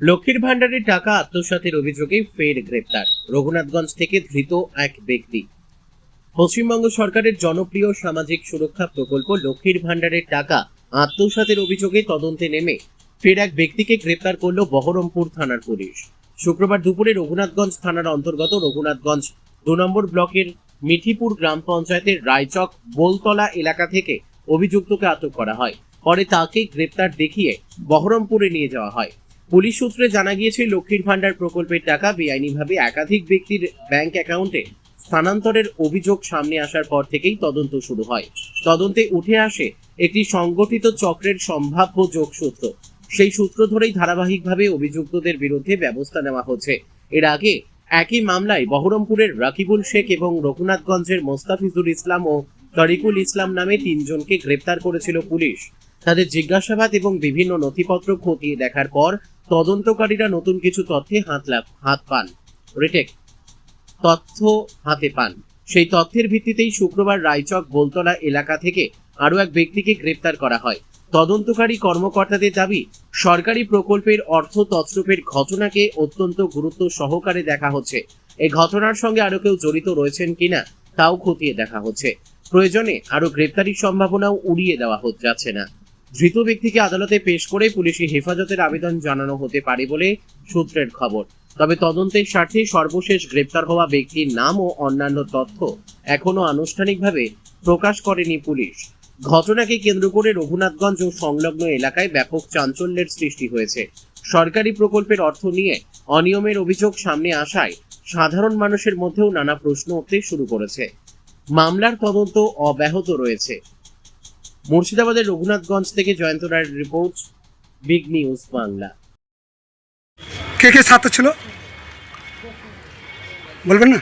লক্ষ্মীর ভান্ডারের টাকা আত্মসাতের অভিযোগে ফের গ্রেপ্তার রঘুনাথগঞ্জ থেকে ধৃত এক ব্যক্তি। পশ্চিমবঙ্গ সরকারের জনপ্রিয় সামাজিক সুরক্ষা প্রকল্প লক্ষ্মীর ভান্ডারের টাকা আত্মসাতের অভিযোগে তদন্তে নেমে ফের এক ব্যক্তিকে গ্রেপ্তার করল বহরমপুর থানার পুলিশ। শুক্রবার দুপুরে রঘুনাথগঞ্জ থানার অন্তর্গত রঘুনাথগঞ্জ 2 নম্বর ব্লকের মিঠিপুর গ্রাম পঞ্চায়েতের রায়চক বোলতলা এলাকা থেকে অভিযুক্তকে আটক করা হয়। পরে তাকে গ্রেপ্তার দেখিয়ে বহরমপুরে নিয়ে যাওয়া হয়। পুলিশ সূত্রে জানা গিয়েছে, লক্ষ্মীর ভান্ডার প্রকল্পের টাকা বেআইনিভাবে একাধিক ব্যক্তির ব্যাংক অ্যাকাউন্টে স্থানান্তরের অভিযোগ সামনে আসার পর থেকেই তদন্ত শুরু হয়। তদন্তে উঠে আসে একটি সংগঠিত চক্রের সম্ভাব্য যোগসূত্র। সেই সূত্র ধরেই ধারাবাহিকভাবে অভিযুক্তদের বিরুদ্ধে ব্যবস্থা নেওয়া হচ্ছে। এর আগে একই মামলায় বহরমপুরের রাকিবুল শেখ এবং রঘুনাথগঞ্জের মোস্তাফিজুল ইসলাম ও তরিকুল ইসলাম নামে 3 জনকে গ্রেপ্তার করেছিল পুলিশ। তাদের জিজ্ঞাসাবাদ এবং বিভিন্ন নথিপত্র খতিয়ে দেখার পর তদন্তকারীরা নতুন কিছু তথ্যে হাতে পান। সেই তথ্যের ভিত্তিতেই শুক্রবার রায়চক বোলতলা এলাকা থেকে আরও এক ব্যক্তিকে গ্রেপ্তার করা হয়। তদন্তকারী কর্মকর্তাদের দাবি, সরকারি প্রকল্পের অর্থ তছরূপের ঘটনাকে অত্যন্ত গুরুত্ব সহকারে দেখা হচ্ছে। এই ঘটনার সঙ্গে আরও কেউ জড়িত রয়েছেন কিনা তাও খতিয়ে দেখা হচ্ছে। প্রয়োজনে আরও গ্রেপ্তারির সম্ভাবনাও উড়িয়ে দেওয়া যাচ্ছে না। ধৃত ব্যক্তিকে আদালতে পেশ করে পুলিশি হেফাজতের আবেদন জানানো হতে পারে বলে সূত্রের খবর। তবে তদন্তের স্বার্থে সর্বশেষ গ্রেপ্তার হওয়া ব্যক্তির নাম ও অন্যান্য তথ্য এখনো আনুষ্ঠানিকভাবে প্রকাশ করেনি পুলিশ। ঘটনাকে কেন্দ্র করে রঘুনাথগঞ্জ ও সংলগ্ন এলাকায় ব্যাপক চাঞ্চল্যের সৃষ্টি হয়েছে। সরকারি প্রকল্পের অর্থ নিয়ে অনিয়মের অভিযোগ সামনে আসায় সাধারণ মানুষের মধ্যেও নানা প্রশ্ন উঠতে শুরু করেছে। মামলার তদন্ত অব্যাহত রয়েছে। মুর্শিদাবাদের রঘুনাথগঞ্জ থেকে জয়ন্ত রায়ের রিপোর্ট, বিগ নিউজ বাংলা। কে কে সাথে ছিল বলবেন না?